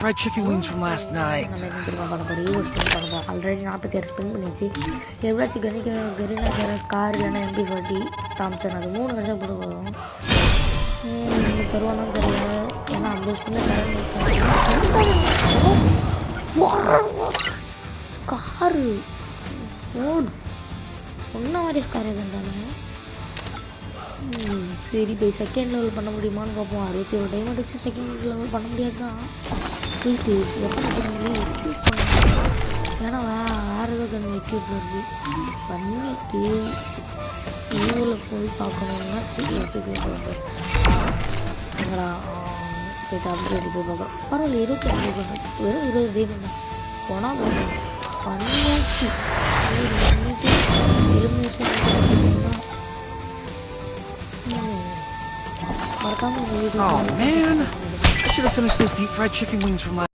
fried chicken wings from last night. நம்ம என்ன தெரியுமா பண்ண போகிறோம்? ஈவோ ஸ்பின் பண்ண போகிறோம். ஆல்ரெடி 46 ஸ்பின் பண்ணிச்சு. எவ்வளோச்சு கரீனா கேரஸ் கார் இல்லைன்னா MP40 தாம்சன் அது 3 கடைசியாக போட போகிறோம். தருவானு தெரியல. ஏன்னா 50 ஸ்பின்னில் காரு ஓடு சொன்ன மாதிரி கார் எதுன்றானுங்க. சரி போய் செகண்ட் லெவல் பண்ண முடியுமான்னு பார்ப்போம். 61 டைமண்ட் வச்சு செகண்ட் லெவல் பண்ண முடியாது தான். போயிட்டு எப்போ எக்யூப் பண்ண ஏன்னா வேறு ஏதோ கண்ணு எக்யூப் வருது பண்ணிட்டு ஈவில் போய் பார்க்கணுன்னா சரி வச்சுக்கலாம். எங்களா போய்ட்டு அப்கிரேட் போய் பார்க்குறோம். பரவாயில்ல 25 டைமண்ட் வெறும் 20 டைமண்ட் போனால் பண்ணியாச்சு. Oh man, I should have finished those deep fried chicken wings from last